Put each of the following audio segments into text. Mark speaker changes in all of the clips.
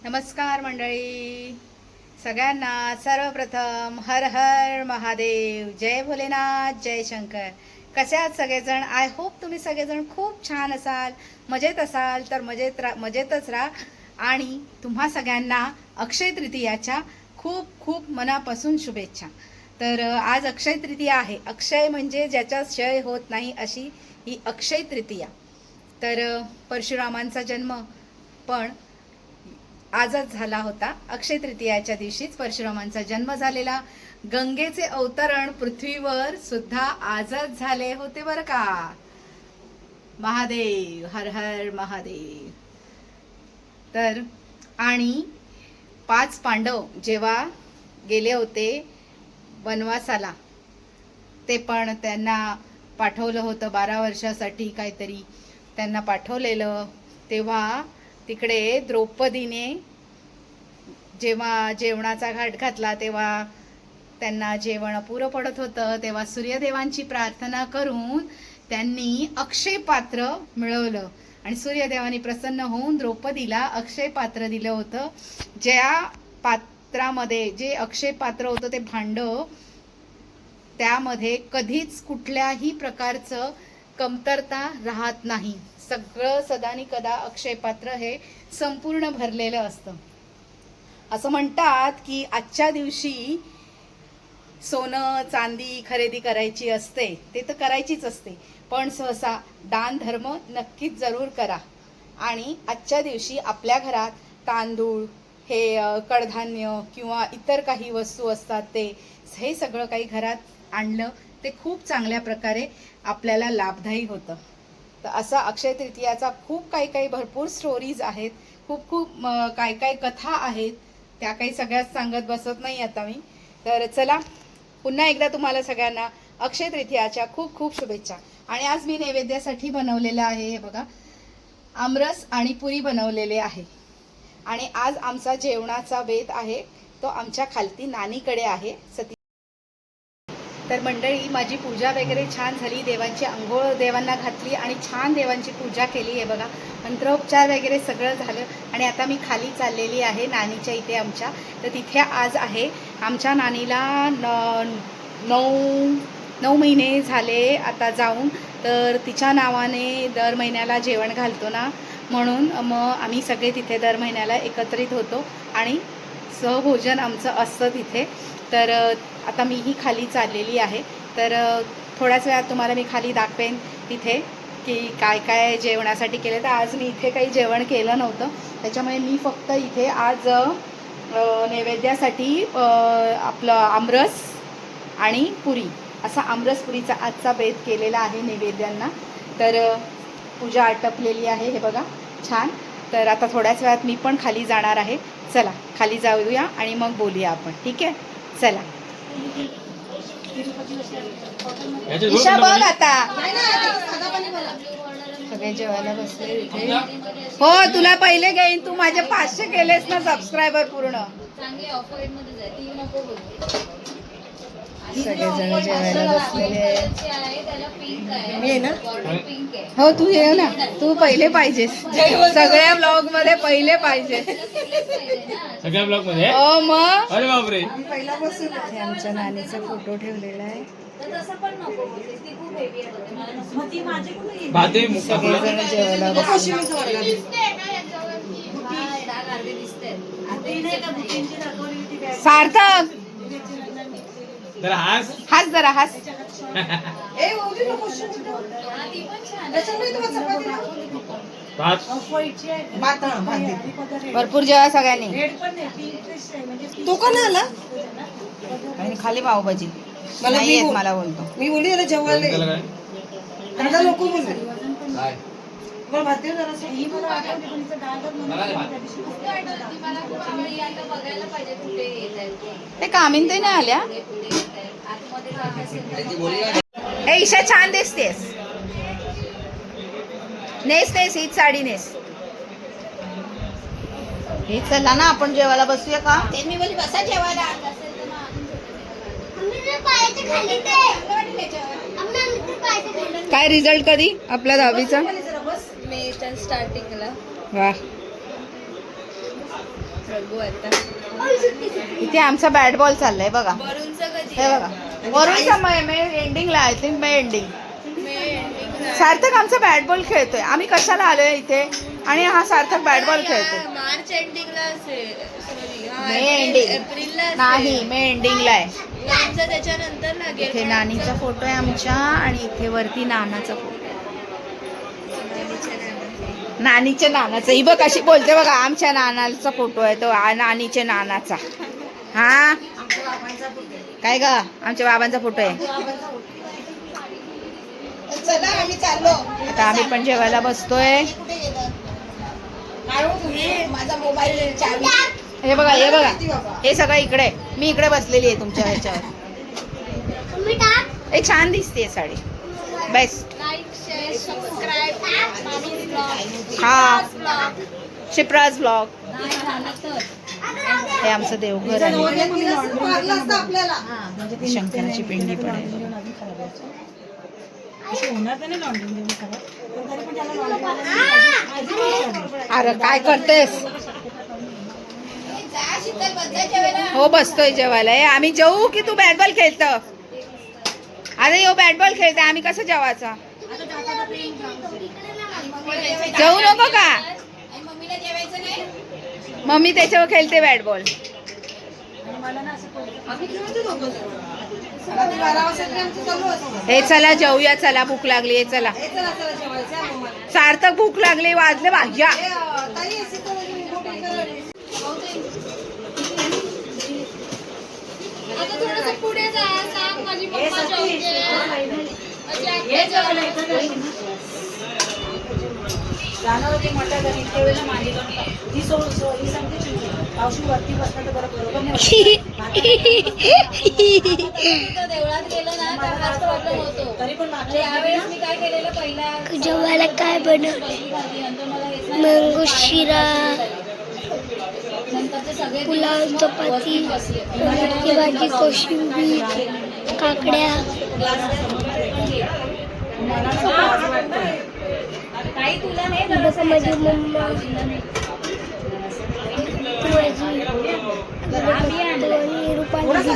Speaker 1: नमस्कार मंडळी, सगळ्यांना सर्वप्रथम हर हर महादेव, जय भोलेनाथ, जय शंकर. कसे आहात सगळेजण? आय होप तुम्ही सगळेजण खूप छान असाल, मजेत असाल तर मजेतच राहा. आणि तुम्हा सगळ्यांना अक्षय तृतीयाच्या खूप खूप मनापासून शुभेच्छा. तर आज अक्षय तृतीया आहे. अक्षय म्हणजे ज्याचा क्षय होत नाही अशी ही अक्षय तृतीया. तर परशुरामांचा जन्म पण आजच झाला होता. अक्षय तृतीयाच्या दिवशीच परशुरामांचा जन्म झालेला. गंगेचे अवतरण पृथ्वीवर सुद्धा आजच झाले होते बरं का. महादेव, हर हर महादेव. तर आणि 5 पांडव जेव्हा गेले होते वनवासाला, ते पण त्यांना पाठवलं होतं 12 वर्षासाठी काहीतरी त्यांना पाठवलेलं. तेव्हा तिकडे द्रौपदीने जेव्हा जेवणाचा घाट घातला तेव्हा त्यांना जेवण अपुरं पडत होतं. तेव्हा सूर्यदेवांची प्रार्थना करून त्यांनी अक्षय पात्र मिळवलं आणि सूर्यदेवांनी प्रसन्न होऊन द्रौपदीला अक्षय पात्र दिलं होतं. ज्या पात्रामध्ये जे अक्षय पात्र होतं ते भांडं, त्यामध्ये कधीच कुठल्याही प्रकारचं कमतरता राहत नाही. सगळं सदानी कदा अक्षय पात्र हे संपूर्ण भरलेलं असतं. असं म्हणतात की आजच्या दिवशी सोनं चांदी खरेदी करायची असते, ते तर करायचीच असते, पण सहसा दान धर्म नक्कीच जरूर करा. आणि आजच्या दिवशी आपल्या घरात तांदूळ, हे कडधान्य किंवा इतर काही वस्तू असतात, ते हे सगळं काही घरात आणलं ते खूप चांगल्या प्रकारे आपल्याला लाभदायी होतं. तर असा अक्षय तृतीयाचा खूप काही भरपूर स्टोरीज आहेत, खूप काय कथा आहेत. त्या काही सगळ्याच सांगत बसत नाही आता मी. तर चला, पुन्हा एकदा तुम्हाला सगळ्यांना अक्षय तृतीयाच्या खूप शुभेच्छा. आणि आज मी नैवेद्यासाठी बनवलेलं आहे, हे बघा, आमरस आणि पुरी बनवलेले आहे. आणि आज आमचा जेवणाचा बेत आहे तो आमच्या खालती नानीकडे आहे. तर मंडळी, माझी पूजा वगैरे छान झाली. देवांची अंघोळ देवांना घातली आणि छान देवांची पूजा केली. हे बघा, मंत्रोपचार वगैरे सगळं झालं. आणि आता मी खाली चाललेली आहे नानीच्या इथे आमच्या. तर तिथे आज आहे आमच्या नानीला 9 महिने झाले आता जाऊन. तर तिच्या नावाने दर महिन्याला जेवण घालतो ना, म्हणून मग आम्ही सगळे तिथे दर महिन्याला एकत्रित होतो आणि सहभोजन आमचं असतं तिथे. तर आता मीही खाली चाललेली आहे. तर थोड्याच वेळात तुम्हाला मी खाली दाखवेन तिथे की काय जेवणासाठी केलं. तर आज मी इथे काही जेवण केलं नव्हतं, त्याच्यामुळे मी फक्त इथे आज नैवेद्यासाठी आपलं आमरस आणि पुरी, असा आमरस पुरीचा आजचा बेत केलेला आहे नैवेद्यांना. तर पूजा आटपलेली आहे, हे बघा छान. तर आता थोड्याच वेळात मी पण खाली जाणार आहे. चला खाली जाऊया आणि मग बोलूया आपण, ठीक आहे? चला. ईशा बघ, आता सगळे जेवायला बसले इथे. हो, तुला पहिले घेईन. तू माझे 500 केलेस ना सबस्क्रायबर पूर्ण. सगळेजण जेवायला बसलेले आहे. मी ना, हो तू ये ना, तू पहिले पाहिजेस. सगळ्या ब्लॉग मध्ये पहिले पाहिजे.
Speaker 2: सगळ्या ब्लॉग मध्ये
Speaker 1: हो मग.
Speaker 2: अरे बापरे,
Speaker 1: आमच्या नानीचा फोटो ठेवलेला आहे. सगळेजण जेवायला बसले. सार्थक,
Speaker 2: जरा हास
Speaker 1: हास जरा हास. भरपूर जेवा सगळ्यांनी.
Speaker 3: तो का नाही आला?
Speaker 1: आणि खाली पावभाजी
Speaker 3: मला
Speaker 1: नाही येत, मला बोलतो.
Speaker 3: मी बोलली याला जेवायला
Speaker 2: काय
Speaker 3: दादा लोक बोलले
Speaker 2: काय
Speaker 3: मला भात दे जरा.
Speaker 1: ते कामीन ते नाही आल्या. ए ईशा, छान दिसतेस. नेस हीच साडी नेस. हे चला ना, आपण जेवायला बसूया का? मी बोलली बसा जेवायला. काय रिझल्ट कधी आपला 10वीचा?
Speaker 4: मे स्टार्टिंगला.
Speaker 1: वा,
Speaker 4: बघू आता.
Speaker 1: इथे आमचा बॅट बॉल चाललाय बघा.
Speaker 4: वरूनचं कधी
Speaker 1: हे बघा वरूनचा मे एंडिंगला आय थिंक मे एंडिंग. सार्थक आमचा बॅट बॉल खेळतोय. आम्ही कशाला आलोय इथे आणि हा सार्थक बॅट बॉल खेळतोय.
Speaker 4: मार्च एंडिंगला असेल. सॉरी
Speaker 1: मे एंडिंग
Speaker 4: एप्रिलला
Speaker 1: नाही, मे एंडिंगला आहे.
Speaker 4: आमचा त्याच्यानंतर लागेल.
Speaker 1: इथे नानीचा फोटो आहे आमच्या आणि इथे वरती नानाचा फोटो आहे. नानीच्या नानाचा. ही बघ कशी बोलते बघा. आमच्या नानाचा फोटो आहे तो नानीच्या नानाचा. हा काय ग आमच्या बाबांचा फोटो आहे.
Speaker 3: चला आम्ही चाललो.
Speaker 1: आता आम्ही पण जेवायला बसतोय.
Speaker 3: माझा मोबाईल चावी.
Speaker 1: हे बघा हे बघा हे सगळं इकडे. मी इकडे बसलेली आहे तुमच्या ह्याच्यावर. हे छान दिसते sari. Best.
Speaker 4: Like share subscribe.
Speaker 1: हा शिप्राज ब्लॉग. हे आमचं देवघर आहे.
Speaker 3: मारलं असतं आपल्याला.
Speaker 1: शंकराची पिंडी पण आहे. अरे काय करतेस. हो बसतोय जेवायला. आम्ही जेवू की तू बॅट बॉल खेळत. अरे यो बॅट बॉल खेळते. आम्ही कसं जेवायचा. जेवू नको का. मम्मी त्याच्यावर खेळते बॅट बॉल. हे चला जेवूया. चला भूक लागली आहे. चला सार्थक भूक लागली. वाजले भाज्या.
Speaker 4: आता थोडंसं पुढे जा. सांग माझी मम्मा जेवते. माझी आत्या जेवते. देवळात गेलं ना तेव्हाच प्रॉब्लेम होतो. यावेळेस मी काय केलेलं पहिला
Speaker 5: जेवायला काय बनव मँगो शिरा, पुलाव, चपाती, पनीरची भाजी, कोशिंबीर, काकड्या.
Speaker 4: काही तुला नाही
Speaker 5: बघा माझी मम्मा, माझी रुपाली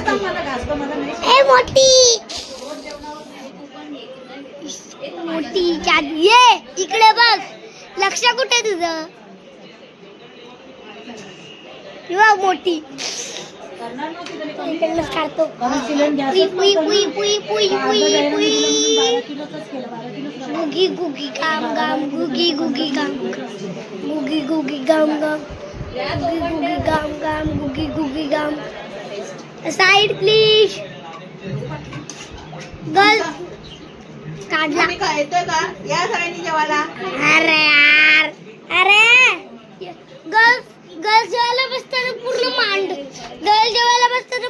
Speaker 5: ए मोठी मोठी जादू. ये इकडे बघ. लक्ष कुठे तुझं. बघ मोठी इकडनं काढतो. पुई पुई पुई पुई पुई पुई पुई. गुगी गुगी गाम गाम गुगी गुगी गाम गुगी गुगी गाम गाम गुगी गुगी गाम गाम गुगी गुगी गाम. Side please. गर्ल काढला.
Speaker 3: येतोय का या सगळ्यांनी जेवायला.
Speaker 5: अरे यार अरे गर्ल्स गर्ल्स जेवायला बसताना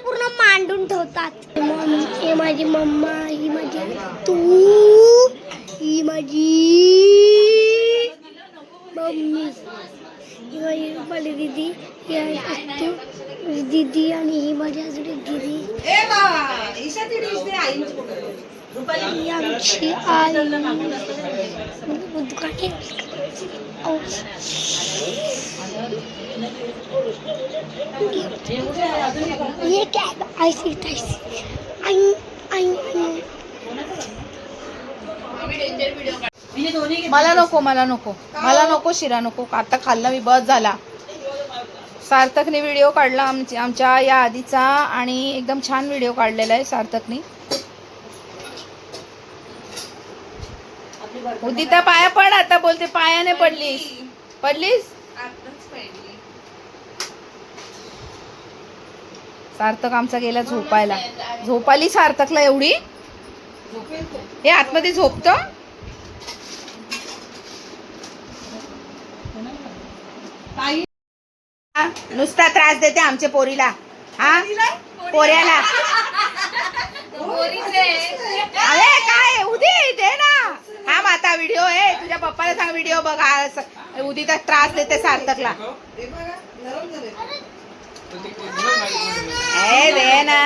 Speaker 5: पूर्ण मांडून ठेवतात. हे माझी मम्मा, ही माझी तू, ही माझी मम्मी, ही माझी रुपाली दीदी, ही आहे अत्तू दीदी आणि ही माझी अजून एक दीदी. ही आमची आई. दुकाने ये क्या ऐसी तैसी
Speaker 1: मला नको मला नको मला नको शिरा नको. आता खाल्ला मी. बस झाला. सार्थकने व्हिडिओ काढला आमच्या या आधीचा आणि एकदम छान व्हिडिओ काढलेला आहे सार्थकने. उदिता पाया पड. आता बोलते पायाने पडलीस. सार्थक आमचा गेला झोपायला. झोपाली सार्थकला एवढी. हे आतमध्ये झोपत. नुसता त्रास देते आमच्या पोरीला. हा पोऱ्याला. अरे काय उदी दे ना. हा माता व्हिडिओ आहे. तुझ्या पप्पाला सांग व्हिडिओ बघा. उदीचा त्रास देते सार्थकला. ए दे ना.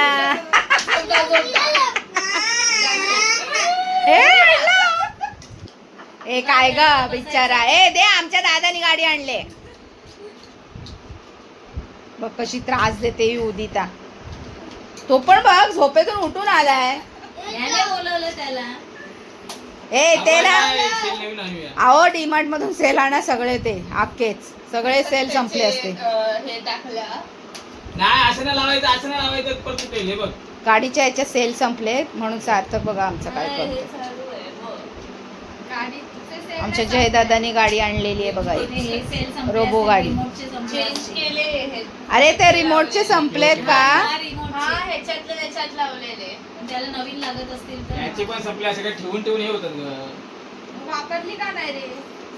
Speaker 1: ए काय ग बिचारा. ए दे. आमच्या दादानी गाडी आणले. बघ कशी त्रास देते ही उदिता. तो पण बघ झोपेतून उठून आलाय.
Speaker 4: याने बोलवलं त्याला.
Speaker 1: ए ते ना
Speaker 2: सेल नवीन आणूया.
Speaker 1: अहो डीमार्ट मधून सेल आणा सगळे ते अख्खेच सगळे सेल संपले असते.
Speaker 3: हे टाकलं
Speaker 2: नाही असं नाही लावायचं, असं नाही लावायचं, परत तुटेल. हे बघ
Speaker 1: गाडीच्या याच्या सेल संपले म्हणून सार्थक बघा आमचं काय
Speaker 4: हे
Speaker 1: करतो.
Speaker 4: चालू आहे, बघ.
Speaker 1: आमच्या जयदादानी गाडी आणलेली आहे बघा
Speaker 4: हे
Speaker 1: ही.
Speaker 4: सेल संपले
Speaker 1: रोबो
Speaker 4: असतील,
Speaker 1: गाडी.
Speaker 4: रिमोटचे संपले
Speaker 3: चेंज
Speaker 4: असतील.
Speaker 3: केले हे.
Speaker 1: अरे ते रिमोटचे संपलेत का?
Speaker 4: हा, रिमोटचे.
Speaker 3: हा ह्याच्यातलं त्याच्यात लावलेले.
Speaker 4: पण त्याला नवीन लागत असतील तर
Speaker 2: याचे पण संपले, असं काय ठेवून ठेवून हे होतात ग.
Speaker 3: वापरली का नाही रे?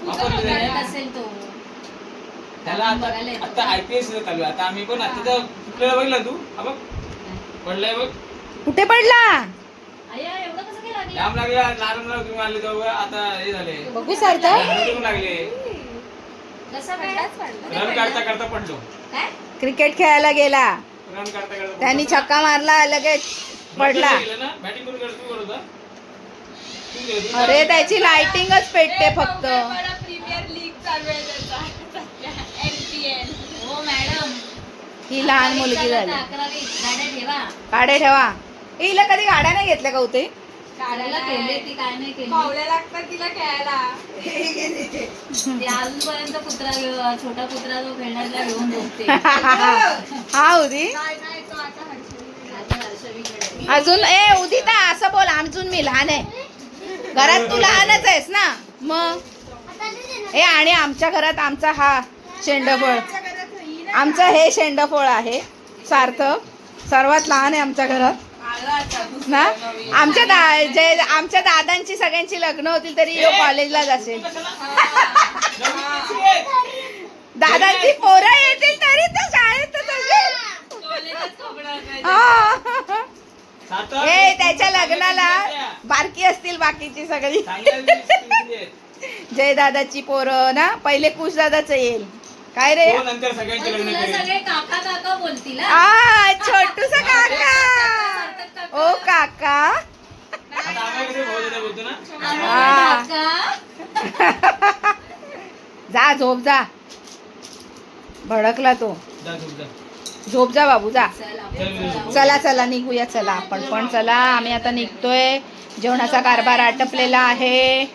Speaker 2: वापरली नाही.
Speaker 4: करत असेल तो.
Speaker 2: त्याला
Speaker 4: बघायला येतो.
Speaker 2: आता IPS चालू आहे. आता आम्ही पण आता कुठल्याला बघितला तू? हा बघ पडलाय बघ.
Speaker 1: कुठे पडला?
Speaker 4: आया एवढं कसं काय लागलं?
Speaker 2: लांब लागला, नारळ तुम्ही आले तेव्हा आता हे झाले.
Speaker 1: बघू सार्थक.
Speaker 2: पण लागले.
Speaker 4: कसं काय?
Speaker 2: रन करता करता पडलो.
Speaker 4: काय?
Speaker 1: क्रिकेट खेळायला गेला
Speaker 2: रन करता करता पडलो.
Speaker 1: त्यांनी छक्का मारला लगेच पडला.
Speaker 2: बॅटिंग करून करतो तू करत होता? तू गेला, तू
Speaker 1: अरे त्याची लाइटिंगच पेटते फक्त.
Speaker 3: प्रीमियर लीग चालू आहे त्याचा. LPL.
Speaker 4: हो मॅडम.
Speaker 1: ही लहान मुलगी झाली.
Speaker 4: 11वी गाड्या ठेवा.
Speaker 1: गाड्या ठेवा. हिला कधी गाड्या नाही घेतल्या का होते?
Speaker 4: गाड्याला खेळले ती काय नाही केली.
Speaker 3: पावल्या लागतात तिला खेळायला.
Speaker 4: ती अजूनपर्यंत कुत्रा छोटा कुत्रा जो खेळण्याला घेऊन झोपते.
Speaker 1: हा उदी
Speaker 3: नाही नाही तो आता हर्षवीकडे.
Speaker 4: आता हर्षवीकडे.
Speaker 1: अजून उदिता असं बोल अजून मी लहान आहे. घरात तू लहानच आहेस ना मग. आणि आमच्या घरात आमचा हा शेंडफळ आमचं हे शेंडफळ आहे सार्थक. सर्वात लहान आहे आमच्या घरात ना. आमच्या दादांची सगळ्यांची लग्न होतील तरी यो कॉलेजलाच असेल. दादांची पोरं येतील तरी तो शाळेतच असेल. हा.
Speaker 2: सार्थक,
Speaker 1: ए त्याच्या लग्नाला बारकी असतील बाकीची सगळी. जय दादाची पोरं ना पहिले कुश दादाच येईल काय रे.
Speaker 2: हो, नंतर सगळ्यांचे
Speaker 4: पण
Speaker 2: लग्न
Speaker 4: तुला
Speaker 2: करेल.
Speaker 4: सगळे काका काका बोलतील हा?
Speaker 1: आ छोटूस काका. ओ काका.
Speaker 2: आता आम्हाला कसं भाऊ दादा बोलतो ना.
Speaker 4: आम्हाला काका.
Speaker 1: जा झोप जा. भडकला तो.
Speaker 2: जा झोप जा.
Speaker 1: झोप जा बाबू जा.
Speaker 4: चल, आपण जाऊ.
Speaker 1: चला चला निघूया चला आपण पण चला. आम्ही आता निघतोय. जेवणाचा कारभार आटपलेला आहे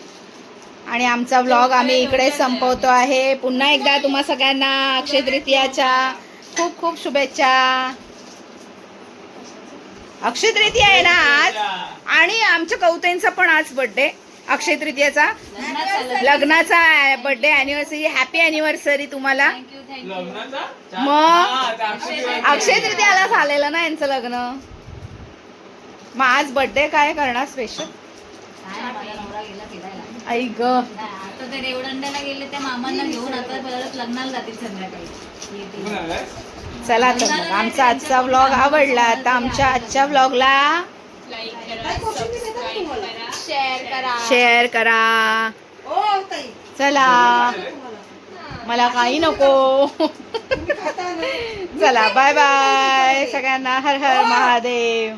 Speaker 1: आणि आमचा व्लॉग आम्ही इकडे संपवतो आहे. पुन्हा एकदा तुम्हा सगळ्यांना अक्षय तृतीयाच्या खूप खूप शुभेच्छा. अक्षय तृतीया आहे ना आज. आणि आमच्या कौतेंचा पण आज बर्थडे अक्षय तृतीयाचा
Speaker 4: लग्नात चाललं.
Speaker 1: लग्नाचा बर्थडे अॅनिव्हर्सरी. हॅपी अॅनिव्हर्सरी तुम्हाला.
Speaker 4: Thank you, thank you.
Speaker 2: लग्नाचा?
Speaker 1: मग?
Speaker 2: हा, ते अक्षय
Speaker 1: अक्षय तृतीयाला झालेलं ना यांचं लग्न. मग आज बर्थडे काय करणार स्पेशल?
Speaker 4: काय नाही, माझा नवरा गेला फिरायला.
Speaker 1: आई ग.
Speaker 4: नाही, आता ते रेवदंड्याला गेले त्या मामांना घेऊन आता परत लग्नाला जातील संध्याकाळी. येतील.
Speaker 2: कुठून आलाय?
Speaker 1: चला तर मग आमचा आजचा व्लॉग आवडला तर आमच्या आजच्या व्लॉगला शेअर करा.
Speaker 3: ओ ताई
Speaker 1: चला मला काही नको. चला बाय बाय सगळ्यांना. हर हर महादेव.